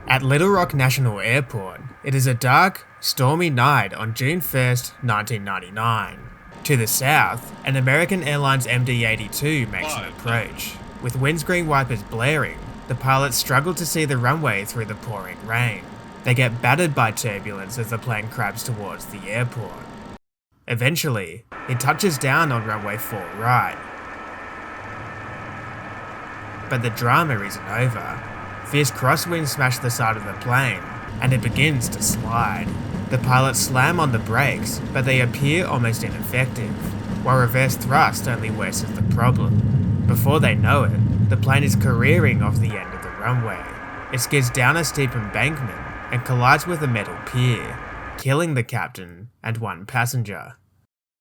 At Little Rock National Airport, it is a dark, stormy night on June 1st, 1999. To the south, an American Airlines MD-82 makes an approach. With windscreen wipers blaring, the pilots struggle to see the runway through the pouring rain. They get battered by turbulence as the plane crabs towards the airport. Eventually, it touches down on runway 4 right. But the drama isn't over. Fierce crosswinds smash the side of the plane, and it begins to slide. The pilots slam on the brakes, but they appear almost ineffective, while reverse thrust only worsens the problem. Before they know it, the plane is careering off the end of the runway. It skids down a steep embankment and collides with a metal pier, killing the captain and one passenger.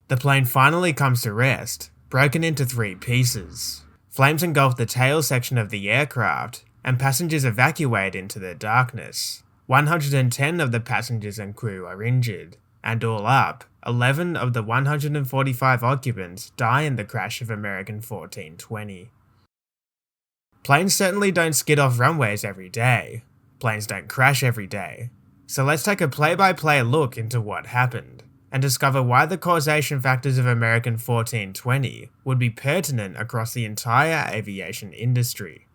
The plane finally comes to rest, broken into 3 pieces. Flames engulf the tail section of the aircraft, and passengers evacuate into the darkness. 110 of the passengers and crew are injured, and all up, 11 of the 145 occupants die in the crash of American 1420. Planes certainly don't skid off runways every day. Planes don't crash every day. So let's take a play-by-play look into what happened, and discover why the causation factors of American 1420 would be pertinent across the entire aviation industry.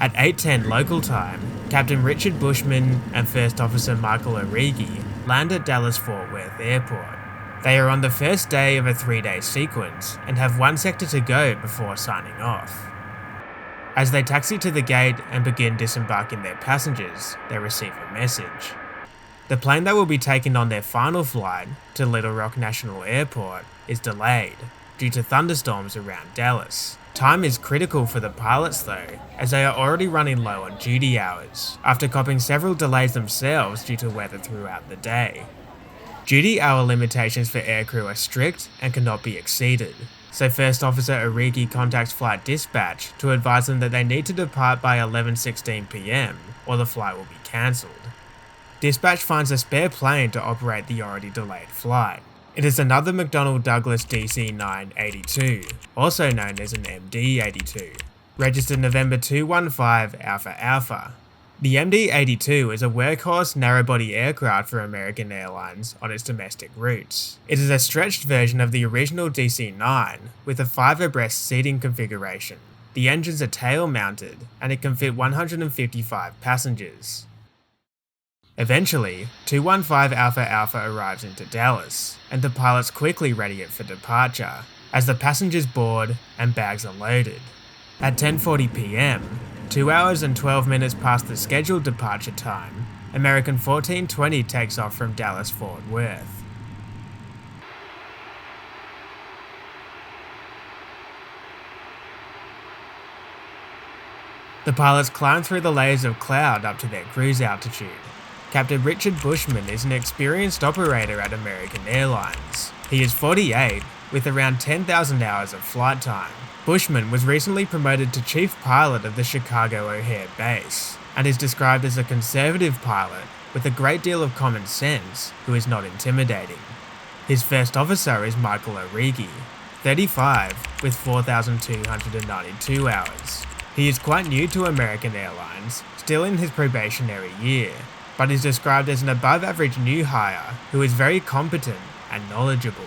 At 8:10 local time, Captain Richard Bushman and First Officer Michael O'Reilly land at Dallas-Fort Worth Airport. They are on the first day of a 3-day sequence and have 1 sector to go before signing off. As they taxi to the gate and begin disembarking their passengers, they receive a message. The plane that will be taken on their final flight to Little Rock National Airport is delayed due to thunderstorms around Dallas. Time is critical for the pilots though, as they are already running low on duty hours, after copping several delays themselves due to weather throughout the day. Duty hour limitations for aircrew are strict and cannot be exceeded, so First Officer O'Reilly contacts flight dispatch to advise them that they need to depart by 11:16 PM or the flight will be cancelled. Dispatch finds a spare plane to operate the already delayed flight. It is another McDonnell Douglas DC-9-82, also known as an MD-82, registered November 215 Alpha Alpha. The MD-82 is a workhorse narrow-body aircraft for American Airlines on its domestic routes. It is a stretched version of the original DC-9 with a 5 abreast seating configuration. The engines are tail-mounted and it can fit 155 passengers. Eventually, 215 Alpha Alpha arrives into Dallas, and the pilots quickly ready it for departure, as the passengers board and bags are loaded. At 10:40 PM, 2 hours and 12 minutes past the scheduled departure time, American 1420 takes off from Dallas-Fort Worth. The pilots climb through the layers of cloud up to their cruise altitude. Captain Richard Bushman is an experienced operator at American Airlines. He is 48, with around 10,000 hours of flight time. Bushman was recently promoted to chief pilot of the Chicago O'Hare base, and is described as a conservative pilot with a great deal of common sense who is not intimidating. His first officer is Michael O'Reilly, 35, with 4,292 hours. He is quite new to American Airlines, still in his probationary year, but is described as an above-average new hire who is very competent and knowledgeable.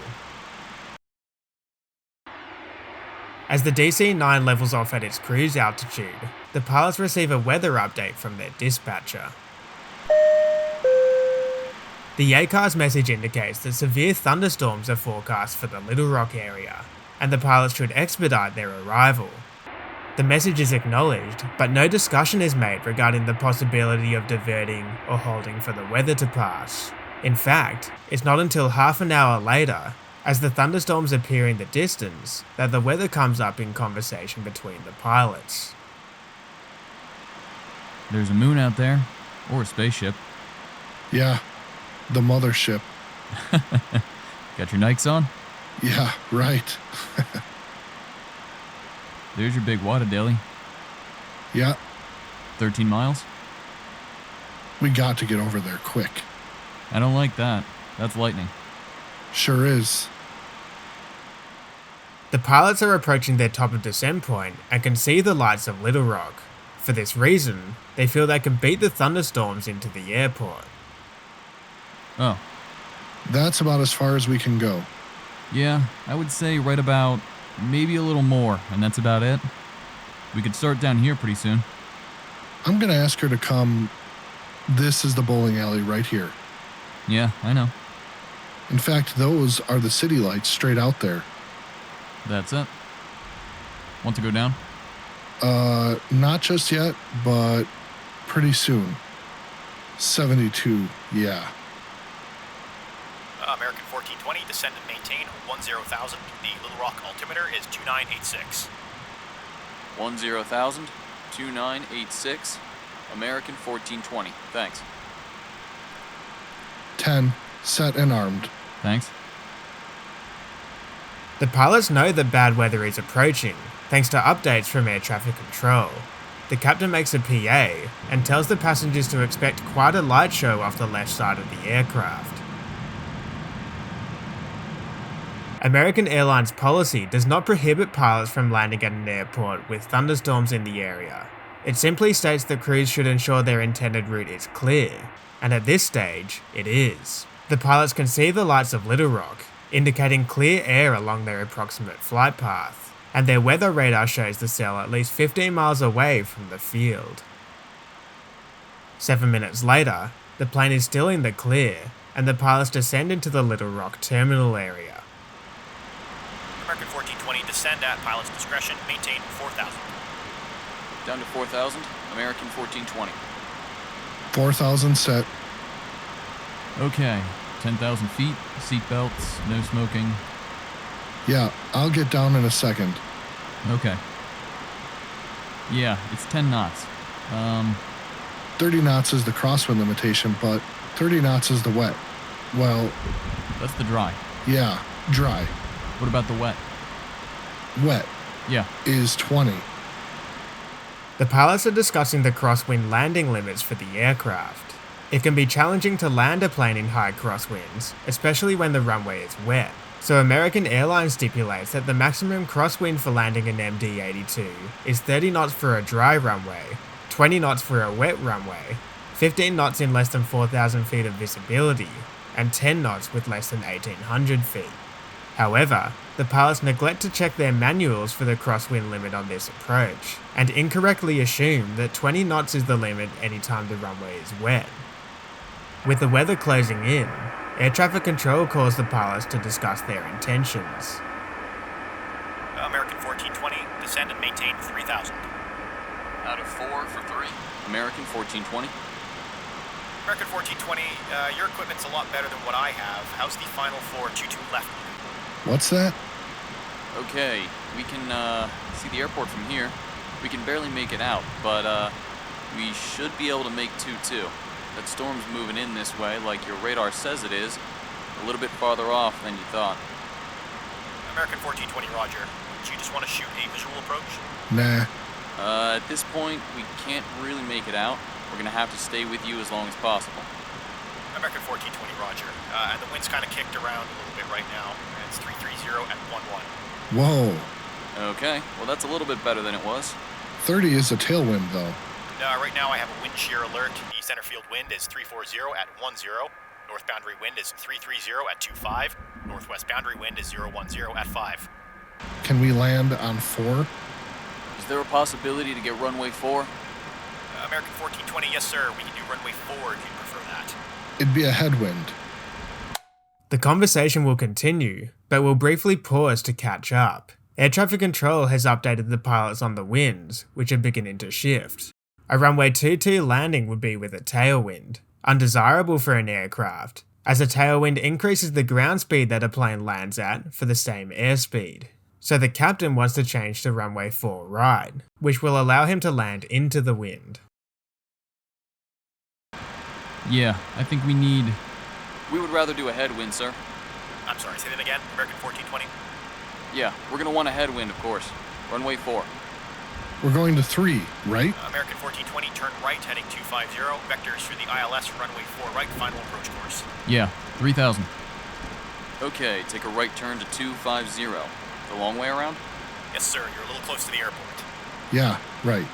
As the DC-9 levels off at its cruise altitude, the pilots receive a weather update from their dispatcher. The ACARS message indicates that severe thunderstorms are forecast for the Little Rock area, and the pilots should expedite their arrival. The message is acknowledged, but no discussion is made regarding the possibility of diverting or holding for the weather to pass. In fact, it's not until half an hour later, as the thunderstorms appear in the distance, that the weather comes up in conversation between the pilots. There's a moon out there, or a spaceship. Yeah, the mothership. Got your Nikes on? Yeah, right. There's your big water deli. Yeah, 13 miles? we got to get over there quick. I don't like that. That's lightning. Sure is. The pilots are approaching their top of descent point and can see the lights of Little Rock. For this reason, they feel they can beat the thunderstorms into the airport. Oh, That's about as far as we can go. yeah, I would say right about maybe a little more, and that's about it. We could start down here pretty soon. I'm going to ask her to come. This is the bowling alley right here. Yeah, I know. In fact, those are the city lights straight out there. That's it. Want to go down? Not just yet, but pretty soon. 72, yeah. American 1420, descend and maintain 10,000. The Little Rock altimeter is 2986. 10,000, 2986, American 1420. Thanks. 10, set and armed. Thanks. The pilots know that bad weather is approaching, thanks to updates from air traffic control. The captain makes a PA and tells the passengers to expect quite a light show off the left side of the aircraft. American Airlines policy does not prohibit pilots from landing at an airport with thunderstorms in the area. It simply states that crews should ensure their intended route is clear, and at this stage, it is. The pilots can see the lights of Little Rock, indicating clear air along their approximate flight path, and their weather radar shows the cell at least 15 miles away from the field. 7 minutes later, the plane is still in the clear, and the pilots descend into the Little Rock terminal area. American 1420, descend at pilot's discretion, maintain 4,000. Down to 4,000, American 1420. 4,000 set. Okay, 10,000 feet, seat belts, no smoking. Yeah, I'll get down in a second. Okay. Yeah, it's 10 knots. 30 knots is the crosswind limitation, but 30 knots is the wet. Well, That's the dry. yeah, dry. What about the wet? Wet Yeah, is 20. The pilots are discussing the crosswind landing limits for the aircraft. It can be challenging to land a plane in high crosswinds, especially when the runway is wet. So American Airlines stipulates that the maximum crosswind for landing an MD-82 is 30 knots for a dry runway, 20 knots for a wet runway, 15 knots in less than 4,000 feet of visibility, and 10 knots with less than 1,800 feet. However, the pilots neglect to check their manuals for the crosswind limit on this approach, and incorrectly assume that 20 knots is the limit anytime the runway is wet. With the weather closing in, air traffic control calls the pilots to discuss their intentions. American 1420, descend and maintain 3,000. out of 4 for 3. American 1420. American 1420, your equipment's a lot better than what I have. How's the final 422 left? What's that? Okay, we can see the airport from here. We can barely make it out, but we should be able to make 2-2. That storm's moving in this way, like your radar says it is. A little bit farther off than you thought. American 1420, roger. Do you just want to shoot a visual approach? Nah. At this point, we can't really make it out. We're gonna have to stay with you as long as possible. American 1420, roger. And the wind's kind of kicked around a little bit right now. And it's 330 at 11. Whoa. Okay, well that's a little bit better than it was. 30 is a tailwind, though. Right now I have a wind shear alert. The center field wind is 340 at 10. North boundary wind is 330 at 25. Northwest boundary wind is 010 at 5. Can we land on 4? Is there a possibility to get runway 4? American 1420, yes sir. We can do runway 4 if you prefer that. It'd be a headwind. The conversation will continue, but we'll briefly pause to catch up. Air traffic control has updated the pilots on the winds, which are beginning to shift. A runway 22 landing would be with a tailwind, undesirable for an aircraft, as a tailwind increases the ground speed that a plane lands at for the same airspeed. So the captain wants to change to runway 4 right, which will allow him to land into the wind. Yeah, I think we would rather do a headwind, sir. I'm sorry, say that again. American 1420. Yeah, we're gonna want a headwind, of course. Runway 4. We're going to 3, right? American 1420, turn right, heading 250. Vectors through the ILS, runway 4 right, final approach course. Yeah, 3,000. Okay, take a right turn to 250. The long way around? Yes, sir. You're a little close to the airport. Yeah, right.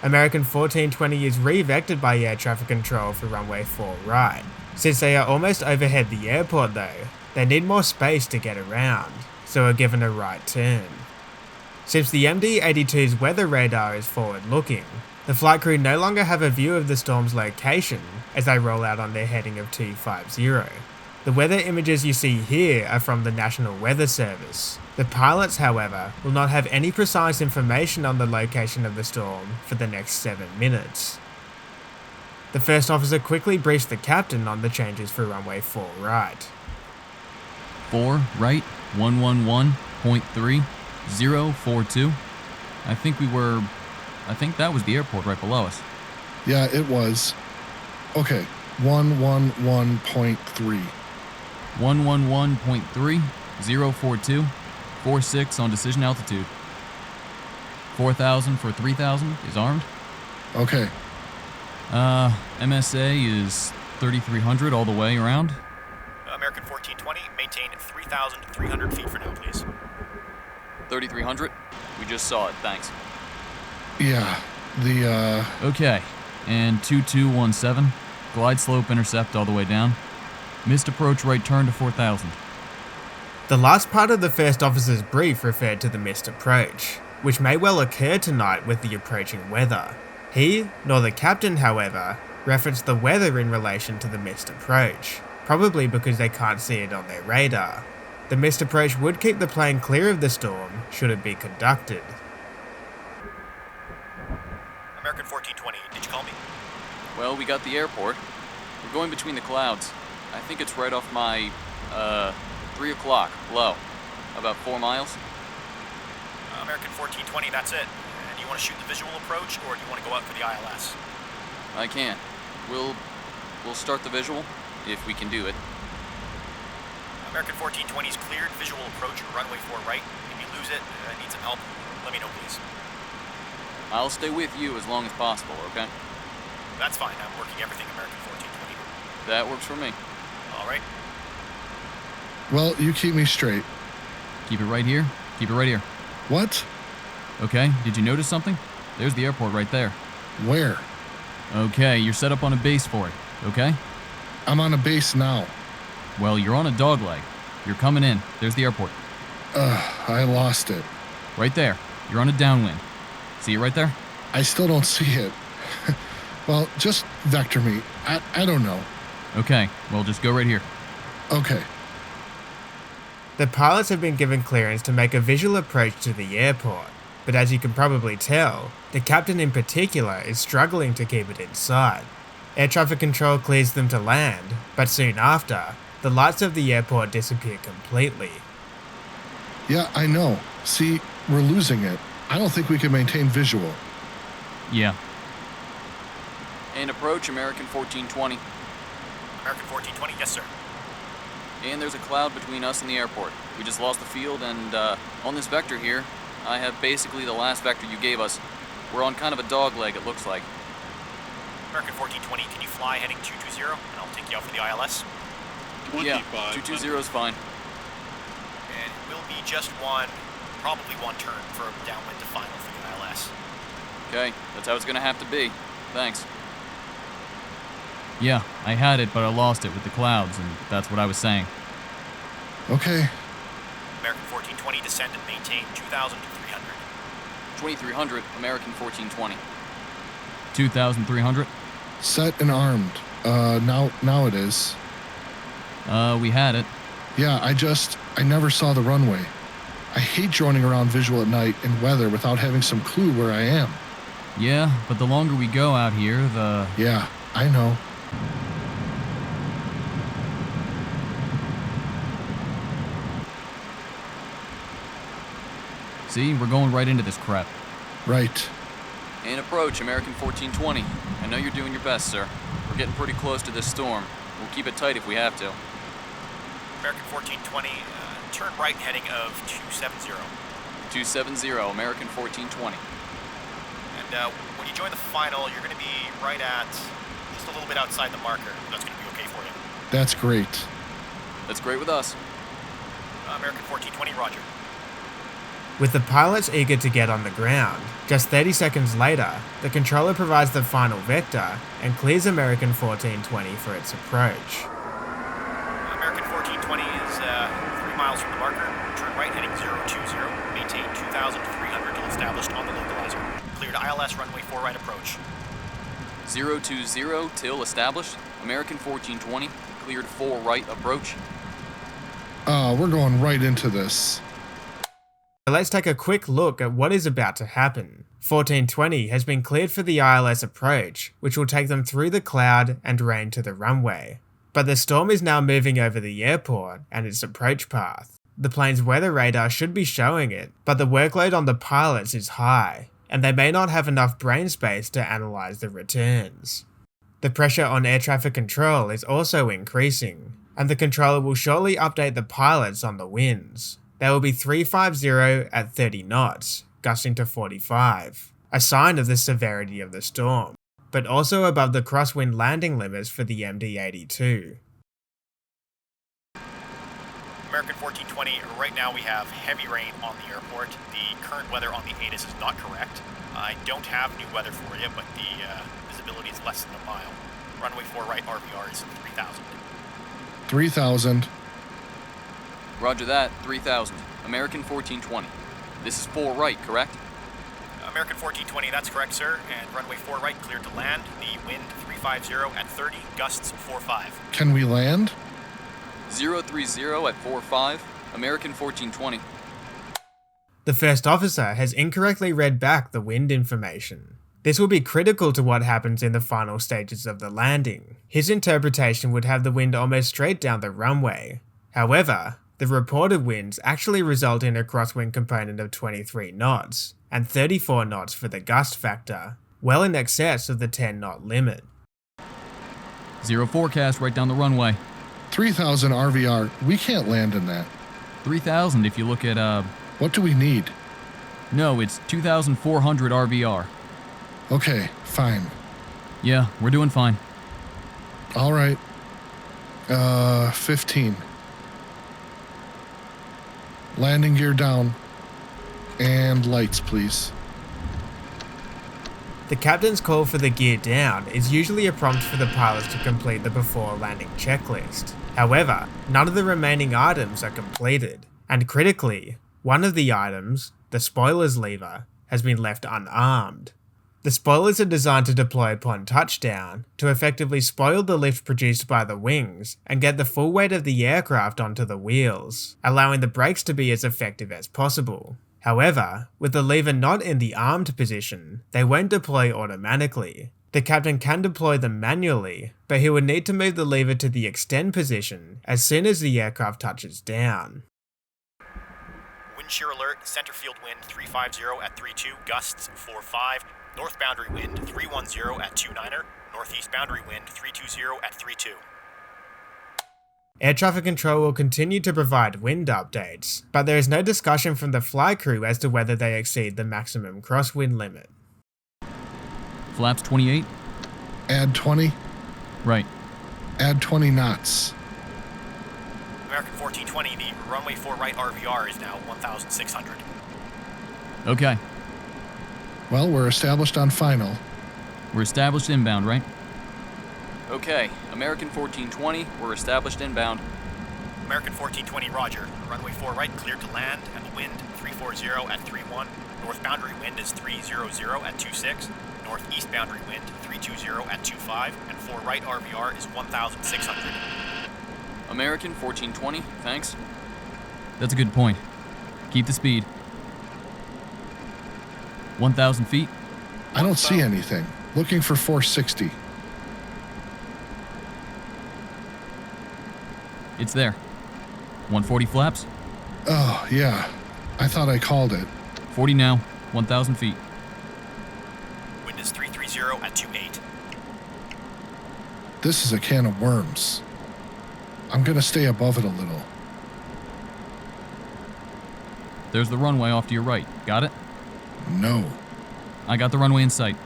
American 1420 is re-vectored by air traffic control for runway 4 right. Since they are almost overhead the airport though, they need more space to get around, so are given a right turn. Since the MD-82's weather radar is forward-looking, the flight crew no longer have a view of the storm's location as they roll out on their heading of 250. The weather images you see here are from the National Weather Service. The pilots, however, will not have any precise information on the location of the storm for the next 7 minutes. The first officer quickly briefs the captain on the changes for runway 4 right. 4 right, 111.3042. I think that was the airport right below us. Yeah, it was. Okay, 111.3. 111.3042. 46 on decision altitude. 4,000 for 3,000 is armed. Okay, MSA is 3,300 all the way around. American 1420, maintain 3,300 feet for now, please. 3,300? We just saw it, thanks. yeah, Okay, and 2217. Glide slope intercept all the way down. Missed approach right turn to 4,000. The last part of the first officer's brief referred to the missed approach, which may well occur tonight with the approaching weather. He, nor the captain, however, referenced the weather in relation to the missed approach, probably because they can't see it on their radar. The missed approach would keep the plane clear of the storm should it be conducted. American 1420, did you call me? Well, we got the airport. We're going between the clouds. I think it's right off my, 3 o'clock, low. About 4 miles. American 1420, that's it. Do you want to shoot the visual approach, or do you want to go out for the ILS? I can. We'll start the visual, if we can do it. American 1420's cleared, visual approach, runway 4 right. If you lose it, need some help, let me know, please. I'll stay with you as long as possible, okay? That's fine, I'm working everything American 1420. That works for me. All right. well, you keep me straight. Keep it right here. Keep it right here. What? Okay, did you notice something? There's the airport right there. Where? Okay, you're set up on a base for it, okay? I'm on a base now. Well, you're on a dogleg. You're coming in. There's the airport. I lost it. Right there. You're on a downwind. See it right there? I still don't see it. Well, just vector me. I don't know. Okay, well, just go right here. Okay. The pilots have been given clearance to make a visual approach to the airport, but as you can probably tell, the captain in particular is struggling to keep it in sight. Air traffic control clears them to land, but soon after, the lights of the airport disappear completely. Yeah, I know. See, we're losing it. I don't think we can maintain visual. Yeah. And approach American 1420. American 1420, yes, sir. And there's a cloud between us and the airport. We just lost the field, and on this vector here, I have basically the last vector you gave us. We're on kind of a dog leg, it looks like. American 1420, can you fly heading 220, and I'll take you out for the ILS? Yeah, 220 is fine. And it will be just one, probably one turn for downwind to final for the ILS. Okay, that's how it's gonna have to be. Thanks. Yeah, I had it, but I lost it with the clouds, and that's what I was saying. Okay. American 1420, descend and maintain 2,300. 2300, American 1420. 2,300? Set and armed. Now it is. We had it. Yeah, I never saw the runway. I hate droning around visual at night in weather without having some clue where I am. Yeah, but the longer we go out here, the... Yeah, I know. See, we're going right into this crap. Right. And approach American 1420. I know you're doing your best, sir. We're getting pretty close to this storm. We'll keep it tight if we have to. American 1420, turn right heading of 270. 270, American 1420. And when you join the final, you're going to be right at just a little bit outside the marker. That's going to be okay for you. That's great. That's great with us. American 1420, roger. With the pilots eager to get on the ground, just 30 seconds later, the controller provides the final vector and clears American 1420 for its approach. American 1420 is 3 miles from the marker. Turn right heading 020. Maintain 2,300 till established on the localizer. Cleared ILS runway 4 right approach. 020 till established. American 1420, cleared 4 right approach. We're going right into this. So let's take a quick look at what is about to happen. 1420 has been cleared for the ILS approach, which will take them through the cloud and rain to the runway. But the storm is now moving over the airport and its approach path. The plane's weather radar should be showing it, but the workload on the pilots is high, and they may not have enough brain space to analyze the returns. The pressure on air traffic control is also increasing, and the controller will shortly update the pilots on the winds. They will be 350 at 30 knots, gusting to 45, a sign of the severity of the storm, but also above the crosswind landing limits for the MD-82. American 1420, right now we have heavy rain on the airport. The current weather on the ATIS is not correct. I don't have new weather for you, but the visibility is less than a mile. Runway 4 right RVR is 3,000. 3,000. Roger that, 3,000. American 1420. This is 4 right, correct? American 1420, that's correct, sir. And runway 4 right cleared to land. The wind 350 at 30, gusts 45. Can we land? 030 at 45. American 1420. The first officer has incorrectly read back the wind information. This will be critical to what happens in the final stages of the landing. His interpretation would have the wind almost straight down the runway. However, the reported winds actually result in a crosswind component of 23 knots, and 34 knots for the gust factor, well in excess of the 10-knot limit. 0 forecast right down the runway. 3,000 RVR. We can't land in that. 3,000 if you look at, What do we need? no, it's 2,400 RVR. Okay, fine. Yeah, we're doing fine. All right. 15. Landing gear down. And lights, please. The captain's call for the gear down is usually a prompt for the pilots to complete the before landing checklist. However, none of the remaining items are completed, and critically, one of the items, the spoilers lever, has been left unarmed. The spoilers are designed to deploy upon touchdown to effectively spoil the lift produced by the wings and get the full weight of the aircraft onto the wheels, allowing the brakes to be as effective as possible. However, with the lever not in the armed position, they won't deploy automatically. The captain can deploy them manually, but he would need to move the lever to the extend position as soon as the aircraft touches down. Wind shear alert, center field wind 350 at 32, gusts 45. North boundary wind 310 at 29er, northeast boundary wind 320 at 32. Air traffic control will continue to provide wind updates, but there is no discussion from the flight crew as to whether they exceed the maximum crosswind limit. Flaps 28? Add 20. Right. Add 20 knots. American 1420, the runway 4 right RVR is now 1,600. Okay. Well, we're established on final. We're established inbound, right? Okay, American 1420, we're established inbound. American 1420, roger. Runway 4 right cleared to land, and the wind 340 at 31. North boundary wind is 300 at 26. Northeast boundary wind 320 at 25. And 4 right RVR is 1,600. American 1420, thanks. That's a good point. Keep the speed. 1,000 feet? I don't see anything. Looking for 460. It's there. 140 flaps? Oh, yeah. I thought I called it. 40 now. 1,000 feet. Wind is 330 at 28. This is a can of worms. I'm gonna stay above it a little. There's the runway off to your right. Got it? No. I got the runway in sight.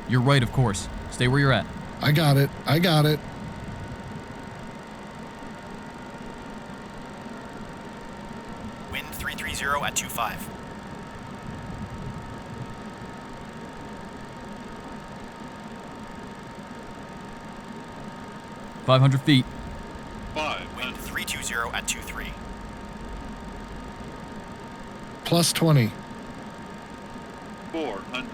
You're right, of course. Stay where you're at. I got it. Wind 330 at 25. $500 feet. Wind 320 at 23. Plus 20. 400.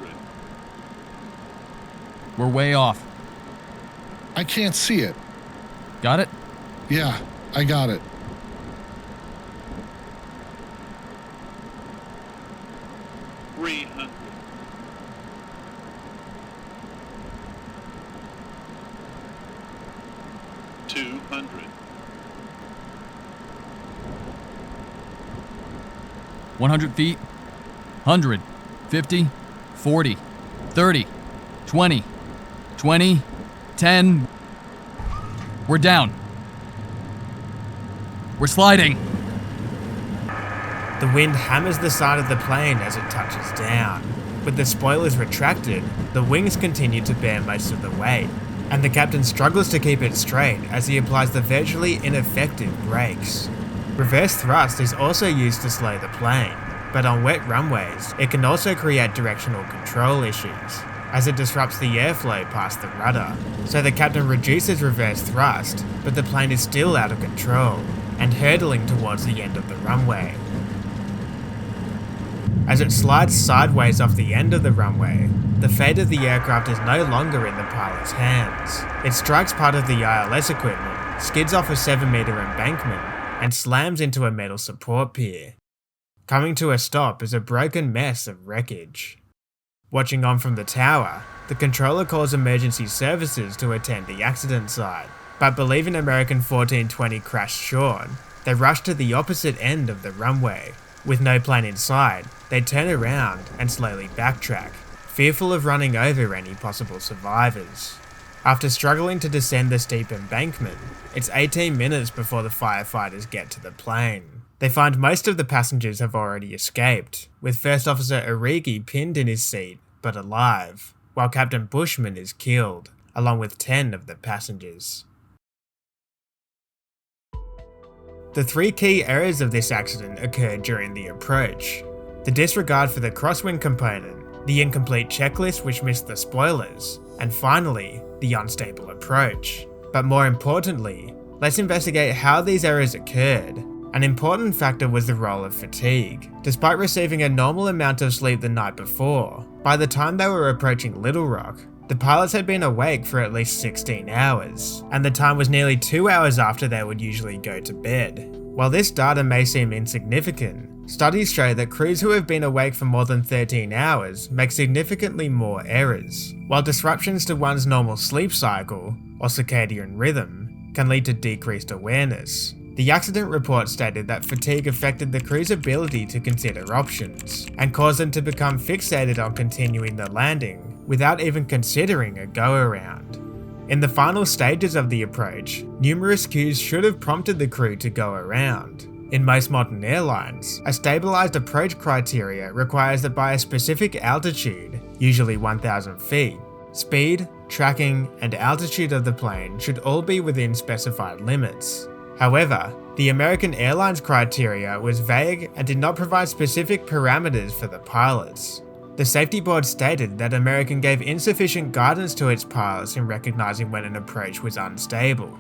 We're way off. I can't see it. Got it? Yeah, I got it. $300. 200. 100 feet. 100. 50. 40. 30. 20. 20. 10. We're down. We're sliding. The wind hammers the side of the plane as it touches down. With the spoilers retracted, the wings continue to bear most of the weight, and the captain struggles to keep it straight as he applies the virtually ineffective brakes. Reverse thrust is also used to slow the plane, but on wet runways, it can also create directional control issues, as it disrupts the airflow past the rudder. So the captain reduces reverse thrust, but the plane is still out of control, and hurtling towards the end of the runway. As it slides sideways off the end of the runway, the fate of the aircraft is no longer in the pilot's hands. It strikes part of the ILS equipment, skids off a 7-meter embankment, and slams into a metal support pier. Coming to a stop is a broken mess of wreckage. Watching on from the tower, the controller calls emergency services to attend the accident site, but believing American 1420 crashed short, they rush to the opposite end of the runway. With no plane in sight, they turn around and slowly backtrack, fearful of running over any possible survivors. After struggling to descend the steep embankment, it's 18 minutes before the firefighters get to the plane. They find most of the passengers have already escaped, with First Officer Origi pinned in his seat, but alive, while Captain Bushman is killed, along with 10 of the passengers. The 3 key errors of this accident occurred during the approach: the disregard for the crosswind component, the incomplete checklist which missed the spoilers, and finally, the unstable approach. But more importantly, let's investigate how these errors occurred. An important factor was the role of fatigue. Despite receiving a normal amount of sleep the night before, by the time they were approaching Little Rock, the pilots had been awake for at least 16 hours, and the time was nearly 2 hours after they would usually go to bed. While this data may seem insignificant, studies show that crews who have been awake for more than 13 hours make significantly more errors, while disruptions to one's normal sleep cycle, or circadian rhythm, can lead to decreased awareness. The accident report stated that fatigue affected the crew's ability to consider options, and caused them to become fixated on continuing the landing without even considering a go-around. In the final stages of the approach, numerous cues should have prompted the crew to go around. In most modern airlines, a stabilized approach criteria requires that by a specific altitude, usually 1,000 feet, speed, tracking, and altitude of the plane should all be within specified limits. However, the American Airlines criteria was vague and did not provide specific parameters for the pilots. The safety board stated that American gave insufficient guidance to its pilots in recognizing when an approach was unstable.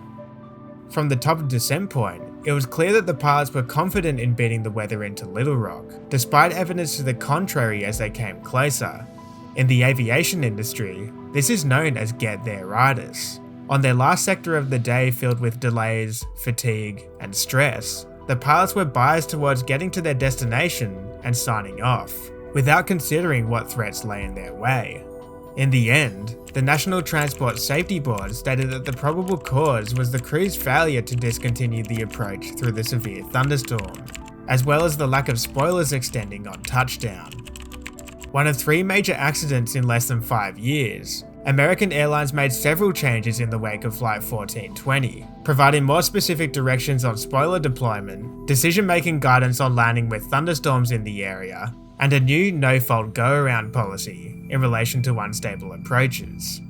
From the top of descent point, it was clear that the pilots were confident in beating the weather into Little Rock, despite evidence to the contrary as they came closer. In the aviation industry, this is known as get there-itis. On their last sector of the day filled with delays, fatigue, and stress, the pilots were biased towards getting to their destination and signing off, without considering what threats lay in their way. In the end, the National Transport Safety Board stated that the probable cause was the crew's failure to discontinue the approach through the severe thunderstorm, as well as the lack of spoilers extending on touchdown. One of 3 major accidents in less than 5 years, American Airlines made several changes in the wake of Flight 1420, providing more specific directions on spoiler deployment, decision-making guidance on landing with thunderstorms in the area, and a new no-fault go-around policy in relation to unstable approaches.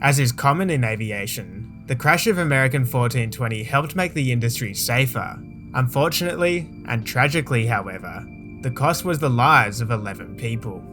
As is common in aviation, the crash of American 1420 helped make the industry safer. Unfortunately, and tragically however, the cost was the lives of 11 people.